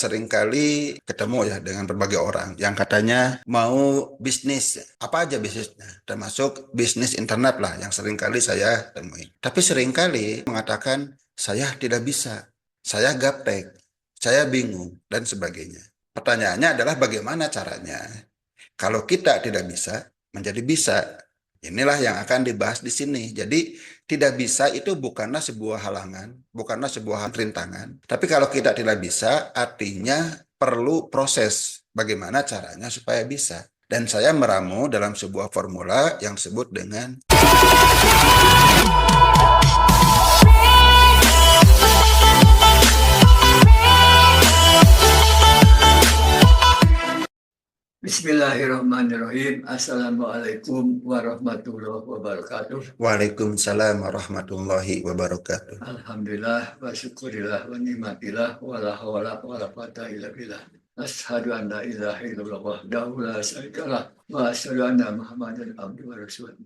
Seringkali ketemu ya dengan berbagai orang yang katanya mau bisnis, apa aja bisnisnya, termasuk bisnis internet lah yang seringkali saya temui. Tapi seringkali mengatakan saya tidak bisa, saya gaptek, saya bingung, dan sebagainya. Pertanyaannya adalah bagaimana caranya? Kalau kita tidak bisa, menjadi bisa. Inilah yang akan dibahas di sini. Jadi tidak bisa itu bukanlah sebuah halangan, bukanlah sebuah rintangan. Tapi kalau kita tidak bisa, artinya perlu proses bagaimana caranya supaya bisa. Dan saya meramu dalam sebuah formula yang disebut dengan Bismillahirrahmanirrahim. Assalamualaikum warahmatullahi wabarakatuh. Waalaikumsalam warahmatullahi wabarakatuh. Alhamdulillah wa syukurillah wa ni'matillah wa la hawla wa la quwata illa billah. Asyhadu an la ilaha illallah wahdahu la syarikalah wa asyhadu anna Muhammadan abduhu wa rasuluh.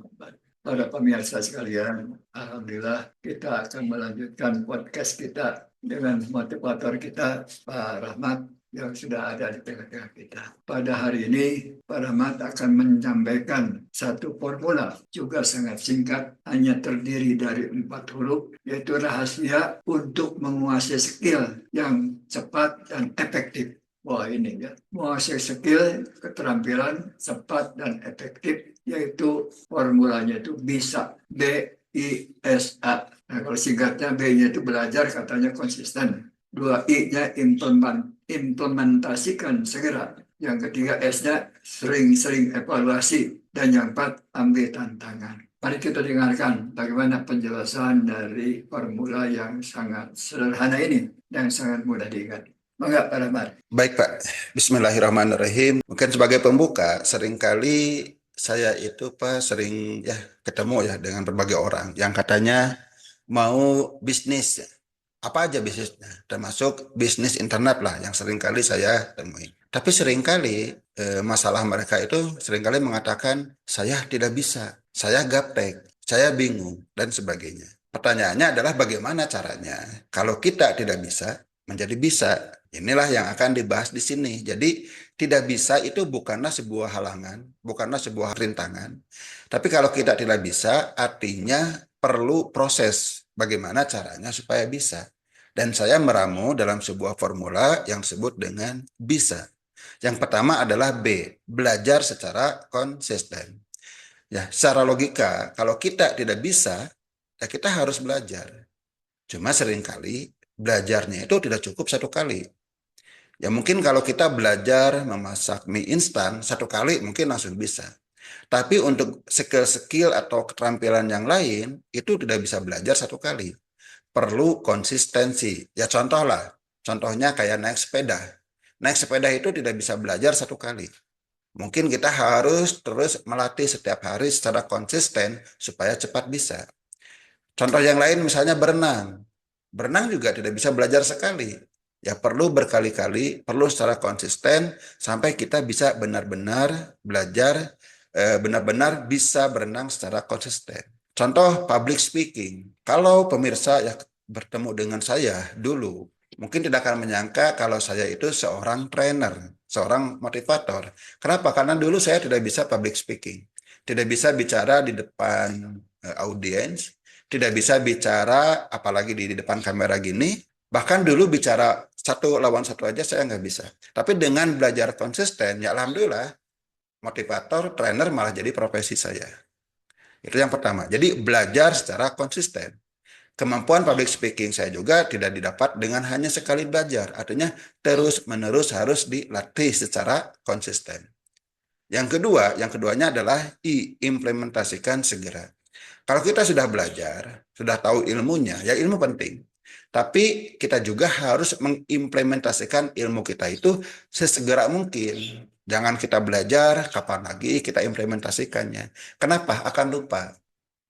Para pemirsa sekalian, alhamdulillah kita akan melanjutkan podcast kita dengan motivator kita Pak Rahmat yang sudah ada di tengah-tengah kita. Pada hari ini, Pak Rahmat akan menyampaikan satu formula, juga sangat singkat, hanya terdiri dari 4 huruf, yaitu rahasia untuk menguasai skill yang cepat dan efektif. Wah ini ya, menguasai skill, keterampilan cepat dan efektif, yaitu formulanya itu bisa, BISA. Nah, kalau singkatnya B-nya itu belajar, katanya konsisten. 2 I-nya implementasikan segera. Yang ketiga S-nya sering-sering evaluasi. Dan yang 4, ambil tantangan. Mari kita dengarkan bagaimana penjelasan dari formula yang sangat sederhana ini, yang sangat mudah diingat. Enggak, Pak Rahmat. Baik Pak, Bismillahirrahmanirrahim. Mungkin sebagai pembuka, seringkali saya itu Pak sering ya ketemu ya dengan berbagai orang yang katanya mau bisnis, apa aja bisnisnya, termasuk bisnis internet lah yang seringkali saya temui. Tapi seringkali masalah mereka itu seringkali mengatakan saya tidak bisa, saya gaptek, saya bingung, dan sebagainya. Pertanyaannya adalah bagaimana caranya? Kalau kita tidak bisa, menjadi bisa. Inilah yang akan dibahas di sini. Jadi tidak bisa itu bukanlah sebuah halangan, bukanlah sebuah rintangan. Tapi kalau kita tidak bisa, artinya perlu proses bagaimana caranya supaya bisa. Dan saya meramu dalam sebuah formula yang disebut dengan bisa. Yang pertama adalah B, belajar secara konsisten. Ya, secara logika, kalau kita tidak bisa, ya kita harus belajar. Cuma seringkali belajarnya itu tidak cukup satu kali. Ya mungkin kalau kita belajar memasak mie instan, satu kali mungkin langsung bisa. Tapi untuk skill-skill atau keterampilan yang lain, itu tidak bisa belajar satu kali. Perlu konsistensi. Ya contoh lah, contohnya kayak naik sepeda. Naik sepeda itu tidak bisa belajar satu kali. Mungkin kita harus terus melatih setiap hari secara konsisten supaya cepat bisa. Contoh yang lain misalnya berenang. Berenang juga tidak bisa belajar sekali. Ya perlu berkali-kali, perlu secara konsisten sampai kita bisa benar-benar belajar, benar-benar bisa berenang secara konsisten. Contoh public speaking. Kalau pemirsa ya bertemu dengan saya dulu, mungkin tidak akan menyangka kalau saya itu seorang trainer, seorang motivator. Kenapa? Karena dulu saya tidak bisa public speaking. Tidak bisa bicara di depan audiens, tidak bisa bicara apalagi di depan kamera gini. Bahkan dulu bicara satu lawan satu aja saya nggak bisa. Tapi dengan belajar konsisten, ya alhamdulillah, motivator, trainer malah jadi profesi saya. Itu yang pertama. Jadi belajar secara konsisten. Kemampuan public speaking saya juga tidak didapat dengan hanya sekali belajar. Artinya terus-menerus harus dilatih secara konsisten. Yang keduanya adalah implementasikan segera. Kalau kita sudah belajar, sudah tahu ilmunya, ya ilmu penting. Tapi kita juga harus mengimplementasikan ilmu kita itu sesegera mungkin. Jangan kita belajar, kapan lagi kita implementasikannya. Kenapa? Akan lupa.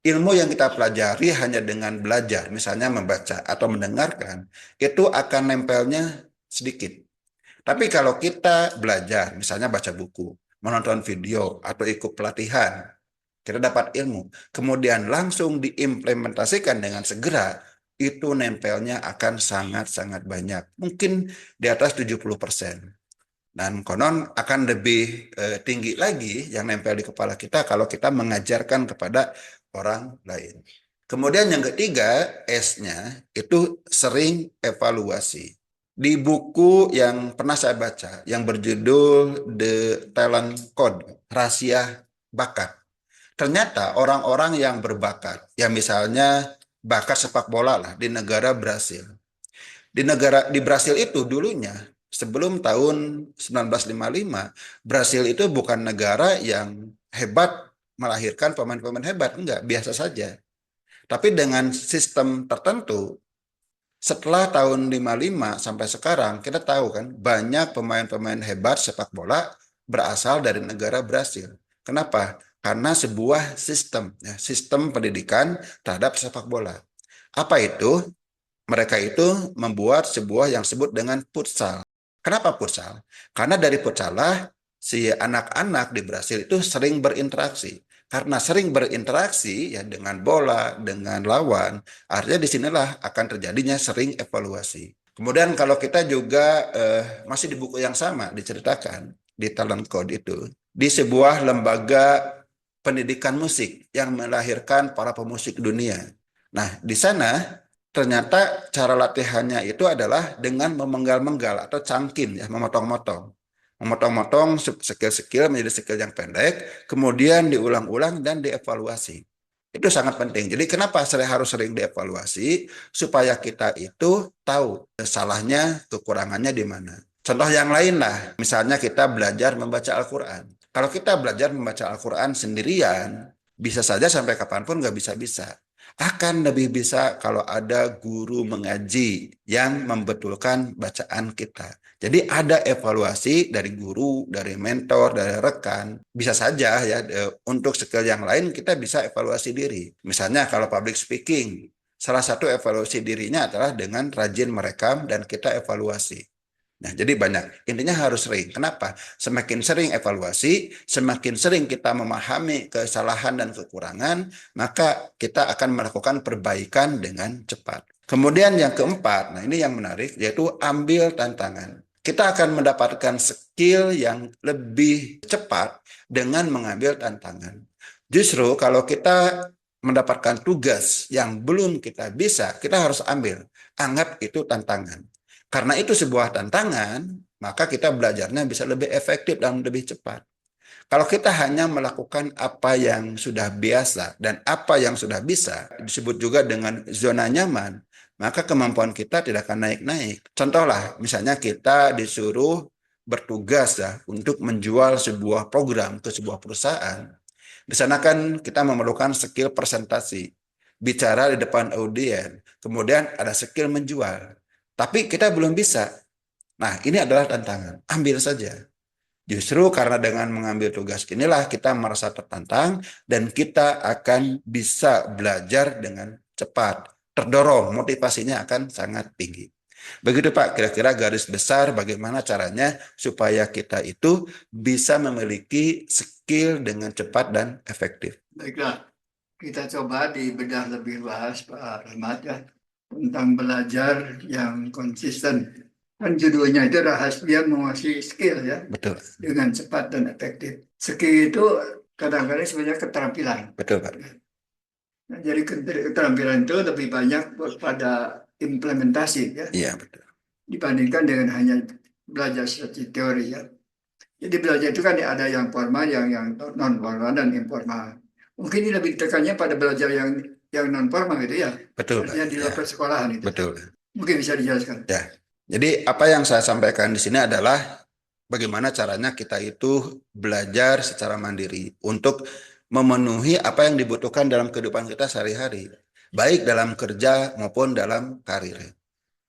Ilmu yang kita pelajari hanya dengan belajar, misalnya membaca atau mendengarkan, itu akan nempelnya sedikit. Tapi kalau kita belajar, misalnya baca buku, menonton video, atau ikut pelatihan, kita dapat ilmu, kemudian langsung diimplementasikan dengan segera, itu nempelnya akan sangat-sangat banyak. Mungkin di atas 70%. Dan konon akan lebih tinggi lagi yang nempel di kepala kita kalau kita mengajarkan kepada orang lain. Kemudian yang ketiga, S-nya itu sering evaluasi. Di buku yang pernah saya baca, yang berjudul The Talent Code, Rahasia Bakat. Ternyata orang-orang yang berbakat, yang misalnya bakat sepak bola lah di negara Brasil. Di Brasil itu dulunya sebelum tahun 1955, Brasil itu bukan negara yang hebat melahirkan pemain-pemain hebat, enggak, biasa saja. Tapi dengan sistem tertentu, setelah tahun 55 sampai sekarang, kita tahu kan banyak pemain-pemain hebat sepak bola berasal dari negara Brasil. Kenapa? Karena sebuah sistem, ya, sistem pendidikan terhadap sepak bola. Apa itu? Mereka itu membuat sebuah yang disebut dengan futsal. Kenapa futsal? Karena dari futsal lah si anak-anak di Brasil itu sering berinteraksi. Karena sering berinteraksi ya dengan bola, dengan lawan, artinya disinilah akan terjadinya sering evaluasi. Kemudian kalau kita juga masih di buku yang sama diceritakan di Talent Code itu, di sebuah lembaga pendidikan musik yang melahirkan para pemusik dunia. Nah, di sana ternyata cara latihannya itu adalah dengan memenggal-menggal atau cangkin, ya, memotong-motong. Memotong-motong skill-skill menjadi skill yang pendek, kemudian diulang-ulang dan dievaluasi. Itu sangat penting. Jadi kenapa saya harus sering dievaluasi? Supaya kita itu tahu salahnya, kekurangannya di mana. Contoh yang lain lah, misalnya kita belajar membaca Al-Quran. Kalau kita belajar membaca Al-Quran sendirian, bisa saja sampai kapanpun nggak bisa-bisa. Akan lebih bisa kalau ada guru mengaji yang membetulkan bacaan kita. Jadi ada evaluasi dari guru, dari mentor, dari rekan. Bisa saja ya untuk skill yang lain kita bisa evaluasi diri. Misalnya kalau public speaking, salah satu evaluasi dirinya adalah dengan rajin merekam dan kita evaluasi. Nah, jadi banyak. Intinya harus sering. Kenapa? Semakin sering evaluasi, semakin sering kita memahami kesalahan dan kekurangan, maka kita akan melakukan perbaikan dengan cepat. Kemudian yang keempat, nah ini yang menarik, yaitu ambil tantangan. Kita akan mendapatkan skill yang lebih cepat dengan mengambil tantangan. Justru kalau kita mendapatkan tugas yang belum kita bisa, kita harus ambil. Anggap itu tantangan. Karena itu sebuah tantangan, maka kita belajarnya bisa lebih efektif dan lebih cepat. Kalau kita hanya melakukan apa yang sudah biasa dan apa yang sudah bisa, disebut juga dengan zona nyaman, maka kemampuan kita tidak akan naik-naik. Contohlah, misalnya kita disuruh bertugas ya untuk menjual sebuah program ke sebuah perusahaan. Di sana kan kita memerlukan skill presentasi, bicara di depan audiens, kemudian ada skill menjual. Tapi kita belum bisa. Nah, ini adalah tantangan. Ambil saja. Justru karena dengan mengambil tugas inilah kita merasa tertantang dan kita akan bisa belajar dengan cepat. Terdorong, motivasinya akan sangat tinggi. Begitu Pak, kira-kira garis besar bagaimana caranya supaya kita itu bisa memiliki skill dengan cepat dan efektif. Baiklah, kita coba dibedah lebih luas Pak Rahmat ya tentang belajar yang konsisten. Kan judulnya itu rahasia menguasai skill ya Betul, dengan cepat dan efektif. Skill itu kadang-kadang sebenarnya keterampilan. betul Pak. Nah, jadi keterampilan itu lebih banyak pada implementasi ya Iya, betul. dibandingkan dengan hanya belajar seperti teori ya. Jadi belajar itu kan ada yang formal, yang non formal dan informal. Mungkin ini lebih tekannya pada belajar yang non formal gitu ya. Betul Pak. Artinya di luar Ya, persekolahan itu. betul. Mungkin bisa dijelaskan. Ya. Jadi apa yang saya sampaikan di sini adalah bagaimana caranya kita itu belajar secara mandiri untuk memenuhi apa yang dibutuhkan dalam kehidupan kita sehari-hari, baik dalam kerja maupun dalam karir.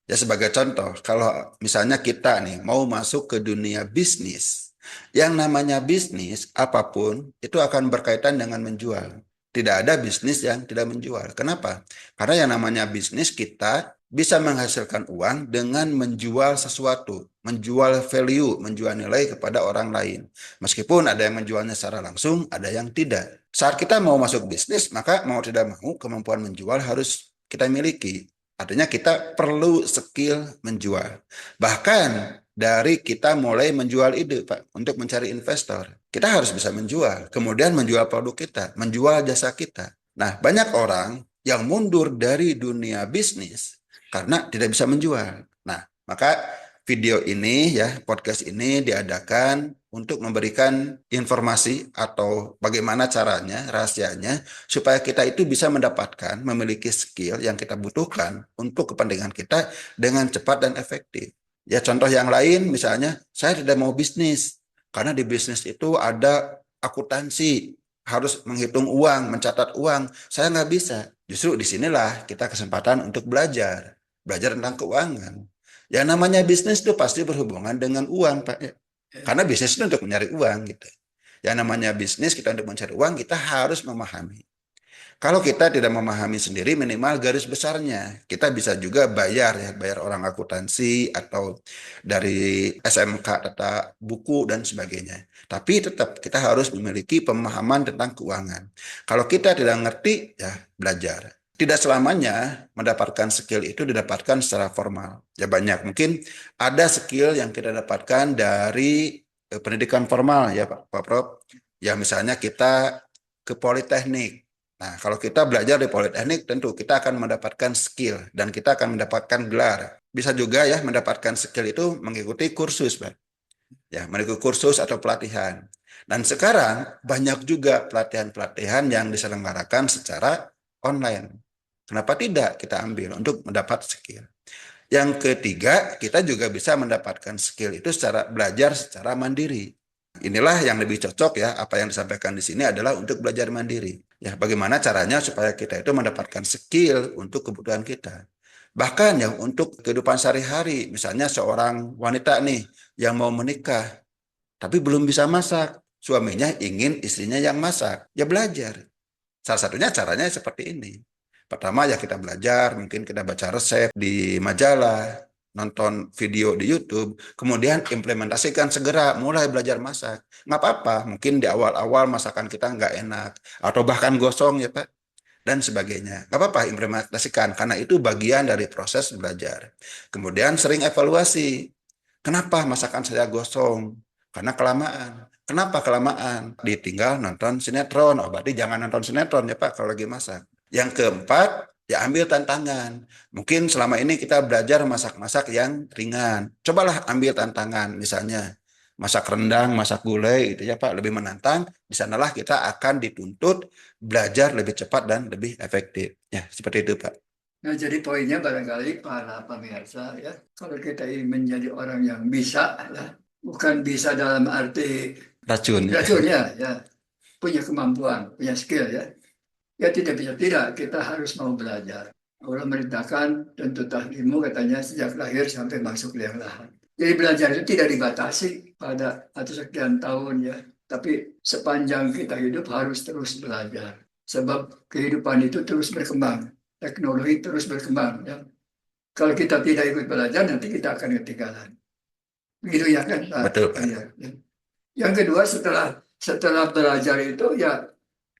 Ya sebagai contoh, kalau misalnya kita nih mau masuk ke dunia bisnis, yang namanya bisnis apapun itu akan berkaitan dengan menjual. Tidak ada bisnis yang tidak menjual. Kenapa? Karena yang namanya bisnis kita bisa menghasilkan uang dengan menjual sesuatu, menjual value, menjual nilai kepada orang lain. Meskipun ada yang menjualnya secara langsung, ada yang tidak. Saat kita mau masuk bisnis, maka mau tidak mau kemampuan menjual harus kita miliki. Artinya kita perlu skill menjual. Bahkan dari kita mulai menjual ide, Pak, untuk mencari investor. Kita harus bisa menjual, kemudian menjual produk kita, menjual jasa kita. Nah, banyak orang yang mundur dari dunia bisnis karena tidak bisa menjual. Nah, maka video ini ya, podcast ini diadakan untuk memberikan informasi atau bagaimana caranya, rahasianya supaya kita itu bisa mendapatkan, memiliki skill yang kita butuhkan untuk kepentingan kita dengan cepat dan efektif. Ya contoh yang lain misalnya, saya tidak mau bisnis, karena di bisnis itu ada akuntansi, harus menghitung uang, mencatat uang. Saya nggak bisa. Justru disinilah kita kesempatan untuk belajar, belajar tentang keuangan. Ya namanya bisnis itu pasti berhubungan dengan uang, Pak. Karena bisnis itu untuk mencari uang gitu. Ya namanya bisnis kita untuk mencari uang, kita harus memahami. Kalau kita tidak memahami sendiri, minimal garis besarnya, kita bisa juga bayar ya, bayar orang akuntansi atau dari SMK tata buku dan sebagainya. Tapi tetap kita harus memiliki pemahaman tentang keuangan. Kalau kita tidak ngerti, ya belajar. Tidak selamanya mendapatkan skill itu didapatkan secara formal. Ya banyak, mungkin ada skill yang kita dapatkan dari pendidikan formal ya Pak Prof. Ya misalnya kita ke politeknik. Nah, kalau kita belajar di politeknik, tentu kita akan mendapatkan skill dan kita akan mendapatkan gelar. Bisa juga ya mendapatkan skill itu mengikuti kursus, Pak. Ya, mengikuti kursus atau pelatihan. Dan sekarang banyak juga pelatihan-pelatihan yang diselenggarakan secara online. Kenapa tidak kita ambil untuk mendapat skill? Yang ketiga, kita juga bisa mendapatkan skill itu secara belajar secara mandiri. Inilah yang lebih cocok ya, apa yang disampaikan di sini adalah untuk belajar mandiri. Ya, bagaimana caranya supaya kita itu mendapatkan skill untuk kebutuhan kita. Bahkan yang untuk kehidupan sehari-hari, misalnya seorang wanita nih yang mau menikah, tapi belum bisa masak. Suaminya ingin istrinya yang masak. Ya belajar. Salah satunya caranya seperti ini. Pertama ya kita belajar, mungkin kita baca resep di majalah, nonton video di YouTube, kemudian implementasikan segera, mulai belajar masak. Nggak apa-apa, mungkin di awal-awal masakan kita nggak enak, atau bahkan gosong ya Pak, dan sebagainya. Nggak apa-apa implementasikan, karena itu bagian dari proses belajar. Kemudian sering evaluasi, kenapa masakan saya gosong? Karena kelamaan. Kenapa kelamaan? Ditinggal nonton sinetron. Oh, berarti jangan nonton sinetron ya Pak kalau lagi masak. Yang keempat, ya ambil tantangan. Mungkin selama ini kita belajar masak-masak yang ringan. Cobalah ambil tantangan, misalnya masak rendang, masak gulai, gitu ya Pak, lebih menantang. Di sanalah kita akan dituntut belajar lebih cepat dan lebih efektif. Ya, seperti itu Pak. Nah, jadi poinnya barangkali para pemirsa ya, kalau kita ingin menjadi orang yang bisa, lah, bukan bisa dalam arti Racun. racunnya, ya, punya kemampuan, punya skill ya. Ya tidak bisa tidak, kita harus mau belajar. Allah merintahkan tuntutlah ilmu katanya sejak lahir sampai masuk liang lahat. Jadi belajar itu tidak dibatasi pada atau sekian tahun ya, tapi sepanjang kita hidup harus terus belajar. Sebab kehidupan itu terus berkembang, teknologi terus berkembang ya. Kalau kita tidak ikut belajar nanti kita akan ketinggalan. Begitu ya kan Pak? Betul Pak. Ya, ya. Yang kedua setelah belajar itu ya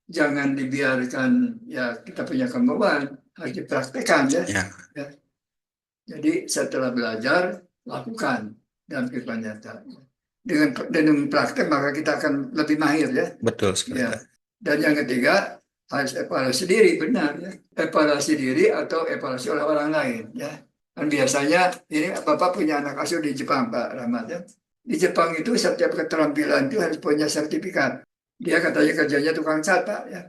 jangan dibiarkan ya kita punya kemauan harus dipraktekkan ya. Ya, Ya. Jadi setelah belajar lakukan dalam kehidupan nyata. Dengan praktek maka kita akan lebih mahir ya. betul sekali Ya. Pak. Dan yang ketiga harus evaluasi diri benar ya. Evaluasi diri atau evaluasi oleh orang lain ya. Dan biasanya ini Bapak punya anak asuh di Jepang Pak Rahmat ya. Di Jepang itu setiap keterampilan itu harus punya sertifikat. Dia katanya kerjanya tukang cat Pak ya.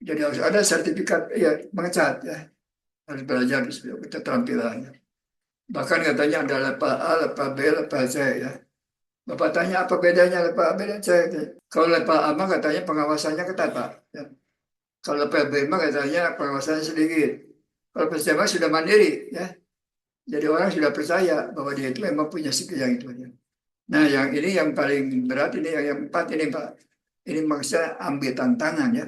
Jadi harus ada sertifikat ya mengecat ya. Harus belajar di keterampilannya. Bahkan katanya ada level A, level B, level C ya. Bapak tanya apa bedanya level A, B, dan C. Kalau level A mah katanya pengawasannya ketat Pak. Ya. Kalau level B mah katanya pengawasannya sedikit. Kalau level C mah sudah mandiri ya. Jadi orang sudah percaya bahwa dia itu memang punya skill yang itu. Ya. Nah yang ini yang paling berat ini yang empat ini Pak. Ini maksudnya ambil tantangan ya.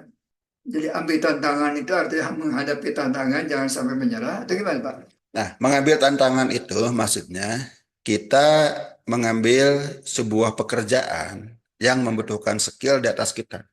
Jadi ambil tantangan itu artinya menghadapi tantangan jangan sampai menyerah. Itu gimana Pak? Nah, mengambil tantangan itu maksudnya kita mengambil sebuah pekerjaan yang membutuhkan skill di atas kita.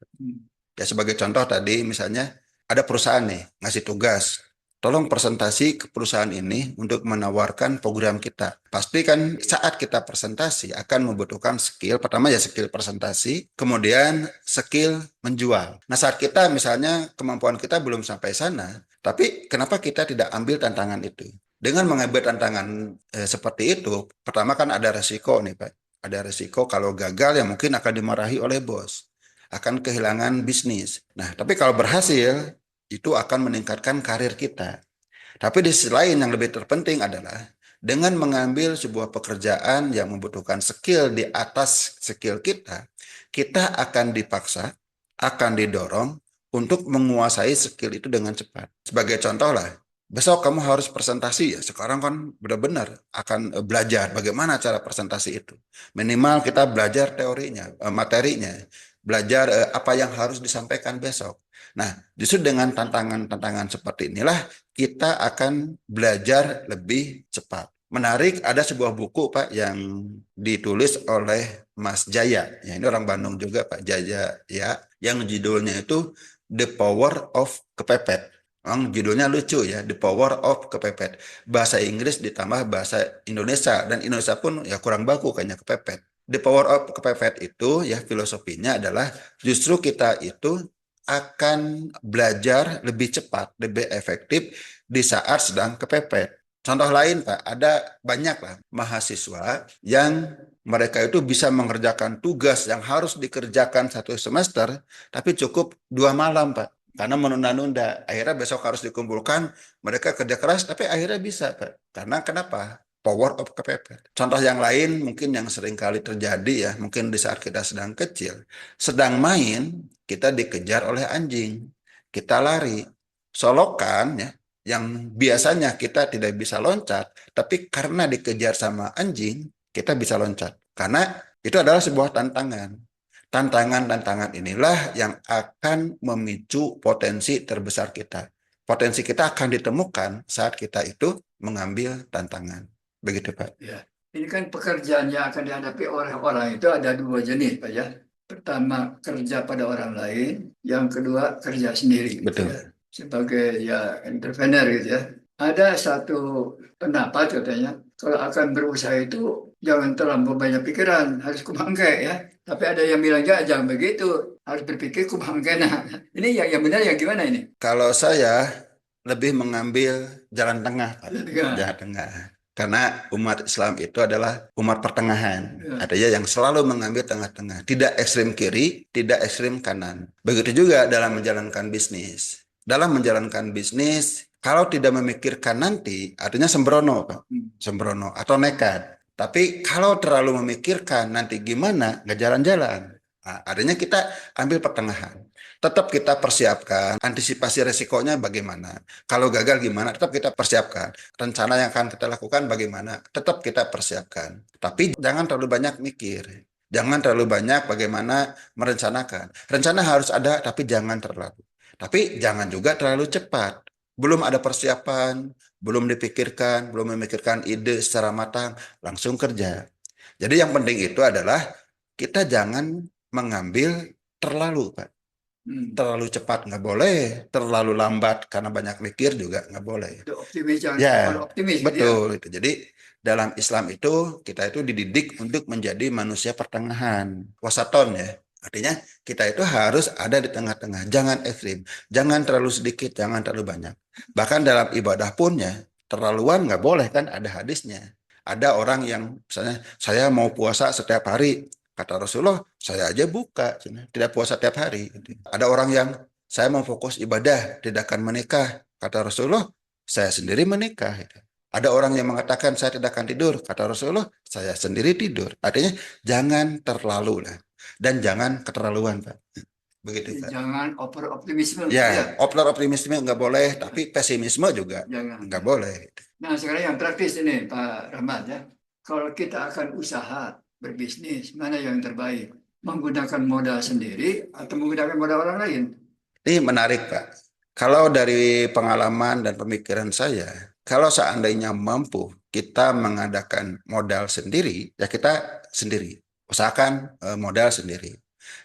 Ya sebagai contoh tadi misalnya ada perusahaan nih ngasih tugas tolong presentasi ke perusahaan ini untuk menawarkan program kita. Pasti kan saat kita presentasi akan membutuhkan skill, pertama ya skill presentasi, kemudian skill menjual. Nah saat kita misalnya kemampuan kita belum sampai sana, tapi kenapa kita tidak ambil tantangan itu? Dengan mengambil tantangan seperti itu, pertama kan ada resiko nih Pak. Ada resiko kalau gagal ya mungkin akan dimarahi oleh bos, akan kehilangan bisnis. Nah, tapi kalau berhasil, itu akan meningkatkan karir kita. Tapi di sisi lain yang lebih terpenting adalah dengan mengambil sebuah pekerjaan yang membutuhkan skill di atas skill kita, kita akan dipaksa, akan didorong untuk menguasai skill itu dengan cepat. Sebagai contoh lah, besok kamu harus presentasi ya. Sekarang kan benar-benar akan belajar bagaimana cara presentasi itu. Minimal kita belajar teorinya, materinya, belajar apa yang harus disampaikan besok. Nah, justru dengan tantangan-tantangan seperti inilah kita akan belajar lebih cepat. Menarik, ada sebuah buku Pak yang ditulis oleh Mas Jaya. Ya, ini orang Bandung juga Pak Jaya ya, yang judulnya itu The Power of Kepepet. Memang judulnya lucu ya, The Power of Kepepet. Bahasa Inggris ditambah bahasa Indonesia, dan Indonesia pun ya kurang baku kayaknya kepepet. The Power of Kepepet itu ya filosofinya adalah justru kita itu akan belajar lebih cepat, lebih efektif di saat sedang kepepet. Contoh lain, Pak, ada banyak lah mahasiswa yang mereka itu bisa mengerjakan tugas yang harus dikerjakan 1 semester, tapi cukup 2 malam, Pak. Karena menunda-nunda. Akhirnya besok harus dikumpulkan, mereka kerja keras, tapi akhirnya bisa, Pak. Karena kenapa? Power of kepepet. Contoh yang lain mungkin yang sering kali terjadi ya, mungkin di saat kita sedang kecil, sedang main, kita dikejar oleh anjing, kita lari, solokan ya, yang biasanya kita tidak bisa loncat, tapi karena dikejar sama anjing, kita bisa loncat. Karena itu adalah sebuah tantangan. Tantangan-tantangan inilah yang akan memicu potensi terbesar kita. Potensi kita akan ditemukan saat kita itu mengambil tantangan. Begitu, Pak. Ya. Ini kan pekerjaan yang akan dihadapi orang-orang itu ada dua jenis, Pak ya. Pertama kerja pada orang lain, yang kedua kerja sendiri, gitu Betul. ya. Sebagai ya entrepreneur gitu ya. Ada satu pendapat katanya, kalau akan berusaha itu jangan terlalu banyak pikiran, harus kumangke ya. Tapi ada yang bilang jangan begitu, harus berpikir kumangke. Nah, ini yang benar yang gimana ini? Kalau saya lebih mengambil jalan tengah, Pak. Ya, Jalan tengah. Karena umat Islam itu adalah umat pertengahan. ya. Artinya yang selalu mengambil tengah-tengah. Tidak ekstrem kiri, tidak ekstrem kanan. Begitu juga dalam menjalankan bisnis. Dalam menjalankan bisnis, kalau tidak memikirkan nanti, artinya sembrono, Pak. Sembrono atau nekat. Tapi kalau terlalu memikirkan nanti gimana, nggak jalan-jalan. Nah, artinya kita ambil pertengahan. Tetap kita persiapkan, antisipasi resikonya bagaimana. Kalau gagal gimana, tetap kita persiapkan. Rencana yang akan kita lakukan bagaimana, tetap kita persiapkan. Tapi jangan terlalu banyak mikir. Jangan terlalu banyak bagaimana merencanakan. Rencana harus ada, tapi jangan terlalu. Tapi jangan juga terlalu cepat. Belum ada persiapan, belum dipikirkan, belum memikirkan ide secara matang, langsung kerja. Jadi yang penting itu adalah kita jangan mengambil terlalu, Pak. Terlalu cepat nggak boleh, terlalu lambat karena banyak mikir juga nggak boleh. Itu optimis, jangan terlalu Ya, optimis gitu ya. betul itu. Jadi dalam Islam itu kita itu dididik untuk menjadi manusia pertengahan, wasaton ya. Artinya kita itu harus ada di tengah-tengah, jangan ekstrim, jangan terlalu sedikit, jangan terlalu banyak. Bahkan dalam ibadah pun ya, terlaluan nggak boleh kan, ada hadisnya. Ada orang yang misalnya saya mau puasa setiap hari, kata Rasulullah, saya aja buka, tidak puasa tiap hari. Ada orang yang saya mau fokus ibadah, tidak akan menikah, kata Rasulullah, saya sendiri menikah. Ada orang yang mengatakan saya tidak akan tidur, kata Rasulullah, saya sendiri tidur. Artinya jangan terlalu lah, dan jangan keterlaluan, Pak. Begitu, Pak. Jangan over optimisme gitu ya. Ya, over optimisme nggak boleh, tapi pesimisme juga Jangan. nggak boleh. Nah, sekarang yang praktis ini Pak Rahmat ya. Kalau kita akan usaha berbisnis, mana yang terbaik? Menggunakan modal sendiri atau menggunakan modal orang lain? Ini menarik, Pak. Kalau dari pengalaman dan pemikiran saya, kalau seandainya mampu kita mengadakan modal sendiri, ya kita sendiri. Usahakan modal sendiri.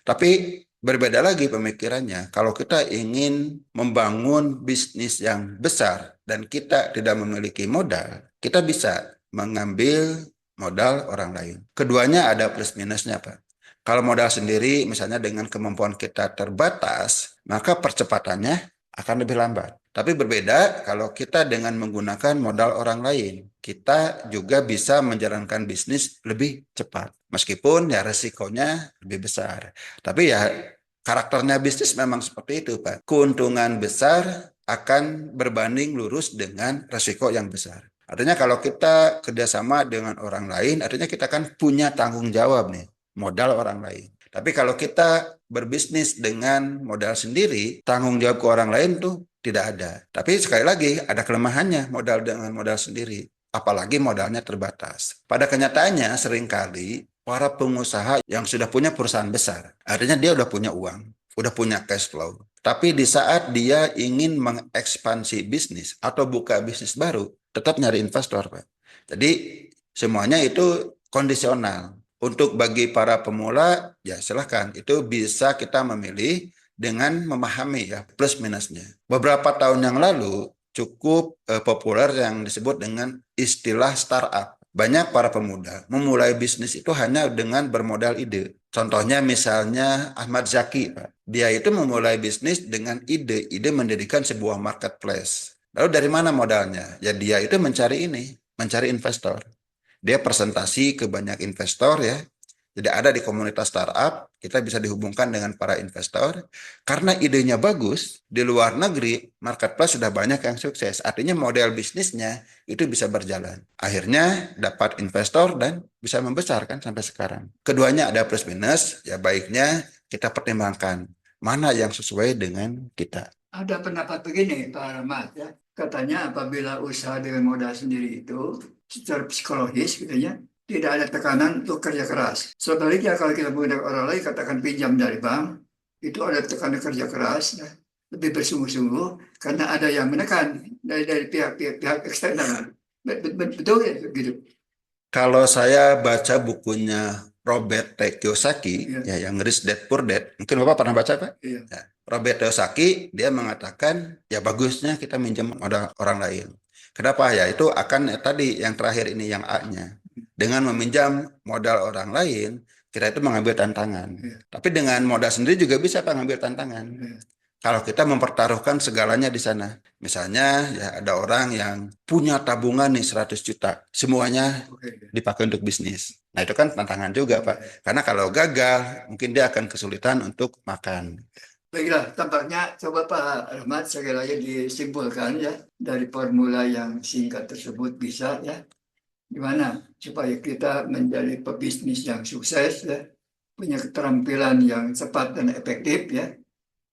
Tapi Berbeda lagi pemikirannya. Kalau kita ingin membangun bisnis yang besar dan kita tidak memiliki modal, kita bisa mengambil modal orang lain. Keduanya ada plus minusnya, Pak. Kalau modal sendiri, misalnya dengan kemampuan kita terbatas, maka percepatannya akan lebih lambat. Tapi berbeda kalau kita dengan menggunakan modal orang lain, kita juga bisa menjalankan bisnis lebih cepat. Meskipun ya resikonya lebih besar. Tapi ya karakternya bisnis memang seperti itu, Pak. Keuntungan besar akan berbanding lurus dengan resiko yang besar. Artinya kalau kita kerjasama dengan orang lain, artinya kita kan punya tanggung jawab nih, modal orang lain. Tapi kalau kita berbisnis dengan modal sendiri, tanggung jawab ke orang lain tuh tidak ada. Tapi sekali lagi ada kelemahannya modal dengan modal sendiri. Apalagi modalnya terbatas. Pada kenyataannya seringkali para pengusaha yang sudah punya perusahaan besar, artinya dia udah punya uang, udah punya cash flow. Tapi di saat dia ingin mengekspansi bisnis atau buka bisnis baru, tetap nyari investor, Pak. Jadi semuanya itu kondisional. Untuk bagi para pemula, ya silahkan. Itu bisa kita memilih dengan memahami ya plus minusnya. Beberapa tahun yang lalu cukup populer yang disebut dengan istilah startup. Banyak para pemuda memulai bisnis itu hanya dengan bermodal ide. Contohnya misalnya Ahmad Zaki, Pak. Dia itu memulai bisnis dengan ide mendirikan sebuah marketplace. Lalu dari mana modalnya? Ya dia itu mencari investor. Dia presentasi ke banyak investor ya. Jadi ada di komunitas startup, kita bisa dihubungkan dengan para investor. Karena idenya bagus, di luar negeri marketplace sudah banyak yang sukses. Artinya model bisnisnya itu bisa berjalan. Akhirnya dapat investor dan bisa membesar kan sampai sekarang. Keduanya ada plus minus, ya baiknya kita pertimbangkan mana yang sesuai dengan kita. Ada pendapat begini, Pak Rahmat, ya. Katanya apabila usaha dengan modal sendiri itu secara psikologis, gitu ya, tidak ada tekanan untuk kerja keras. Sebaliknya kalau kita menggunakan orang lain, katakan pinjam dari bank, itu ada tekanan kerja keras, ya, lebih bersungguh-sungguh karena ada yang menekan dari pihak eksternal. Betul ya, gitu. Kalau saya baca bukunya Robert T. Kiyosaki, Iya, ya yang Rich Dad Poor Dad, mungkin Bapak pernah baca, Pak? iya. Ya. Robert Kiyosaki, dia mengatakan, ya bagusnya kita minjem modal orang lain. Kenapa? Ya itu akan tadi yang terakhir ini yang A-nya. Dengan meminjam modal orang lain, kita itu mengambil tantangan. Iya. Tapi dengan modal sendiri juga bisa Pak mengambil tantangan. Iya. Kalau kita mempertaruhkan segalanya di sana. Misalnya ya ada orang yang punya tabungan nih 100 juta. Semuanya Oke. dipakai untuk bisnis. Nah itu kan tantangan juga Pak. Karena kalau gagal mungkin dia akan kesulitan untuk makan. Baiklah, tampaknya coba Pak Rahmat sekali lagi disimpulkan ya dari formula yang singkat tersebut bisa ya. Gimana supaya kita menjadi pebisnis yang sukses ya, punya keterampilan yang cepat dan efektif ya,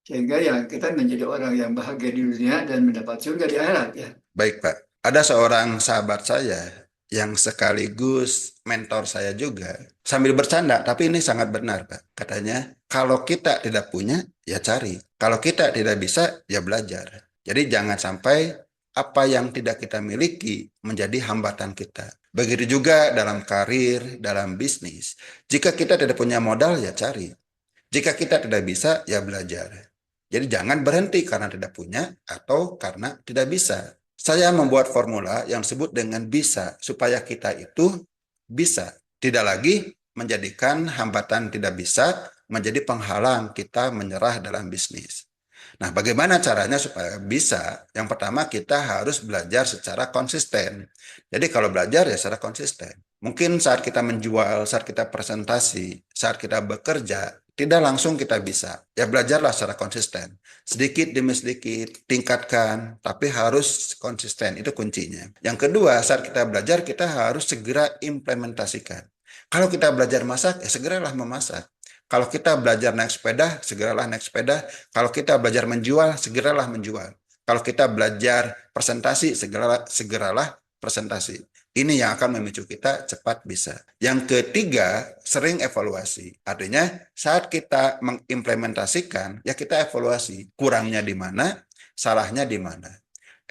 sehingga ya kita menjadi orang yang bahagia di dunia dan mendapat surga di akhirat ya. Baik Pak, ada seorang sahabat saya yang sekaligus mentor saya juga. Sambil bercanda, tapi ini sangat benar Pak. Katanya, kalau kita tidak punya, ya cari. Kalau kita tidak bisa, ya belajar. Jadi jangan sampai apa yang tidak kita miliki menjadi hambatan kita. Begitu juga dalam karir, dalam bisnis. Jika kita tidak punya modal, ya cari. Jika kita tidak bisa, ya belajar. Jadi jangan berhenti karena tidak punya atau karena tidak bisa. Saya membuat formula yang disebut dengan bisa, supaya kita itu bisa. Tidak lagi menjadikan hambatan tidak bisa menjadi penghalang kita menyerah dalam bisnis. Nah, bagaimana caranya supaya bisa? Yang pertama, kita harus belajar secara konsisten. Jadi kalau belajar ya secara konsisten. Mungkin saat kita menjual, saat kita presentasi, saat kita bekerja, tidak langsung kita bisa. Ya belajarlah secara konsisten. Sedikit demi sedikit, tingkatkan, tapi harus konsisten. Itu kuncinya. Yang kedua, saat kita belajar, kita harus segera implementasikan. Kalau kita belajar masak, ya segeralah memasak. Kalau kita belajar naik sepeda, segeralah naik sepeda. Kalau kita belajar menjual, segeralah menjual. Kalau kita belajar presentasi, segeralah presentasi. Ini yang akan memicu kita cepat bisa. Yang ketiga, sering evaluasi. Artinya, saat kita mengimplementasikan, ya kita evaluasi. Kurangnya di mana, salahnya di mana.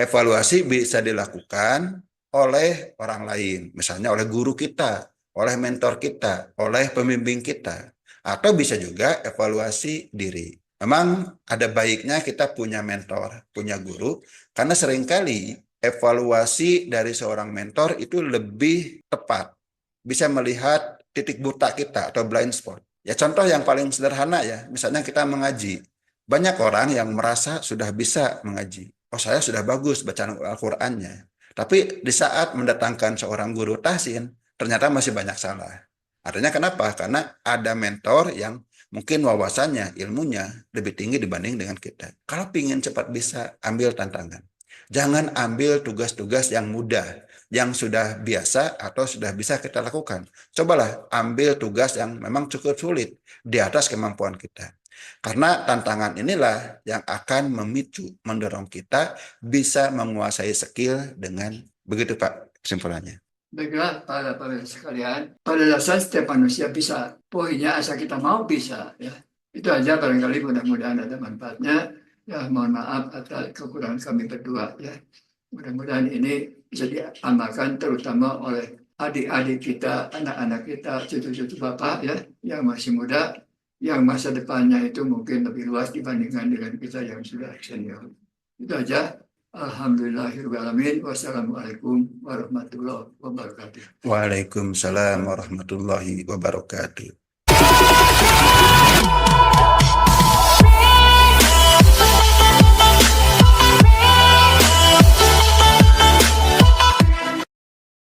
Evaluasi bisa dilakukan oleh orang lain. Misalnya oleh guru kita, oleh mentor kita, oleh pembimbing kita. Atau bisa juga evaluasi diri. Memang ada baiknya kita punya mentor, punya guru, karena seringkali evaluasi dari seorang mentor itu lebih tepat. Bisa melihat titik buta kita atau blind spot. Ya contoh yang paling sederhana ya, misalnya kita mengaji. Banyak orang yang merasa sudah bisa mengaji. Oh saya sudah bagus bacaan Al-Qur'annya. Tapi di saat mendatangkan seorang guru tahsin, ternyata masih banyak salah. Artinya kenapa? Karena ada mentor yang mungkin wawasannya, ilmunya lebih tinggi dibanding dengan kita. Kalau ingin cepat bisa, ambil tantangan. Jangan ambil tugas-tugas yang mudah, yang sudah biasa atau sudah bisa kita lakukan. Cobalah ambil tugas yang memang cukup sulit di atas kemampuan kita. Karena tantangan inilah yang akan memicu, mendorong kita bisa menguasai skill dengan begitu Pak kesimpulannya. Baiklah para pemirsa sekalian, pada dasar setiap manusia bisa. Poinnya asal kita mau bisa. Ya. Itu aja barangkali mudah-mudahan ada manfaatnya. Ya mohon maaf atas kekurangan kami berdua. Ya. Mudah-mudahan ini bisa diamalkan terutama oleh adik-adik kita, anak-anak kita, cucu-cucu bapak ya, yang masih muda, yang masa depannya itu mungkin lebih luas dibandingkan dengan kita yang sudah senior. Itu aja. Alhamdulillahirrahmanirrahim. Wassalamualaikum warahmatullahi wabarakatuh. Waalaikumsalam warahmatullahi wabarakatuh.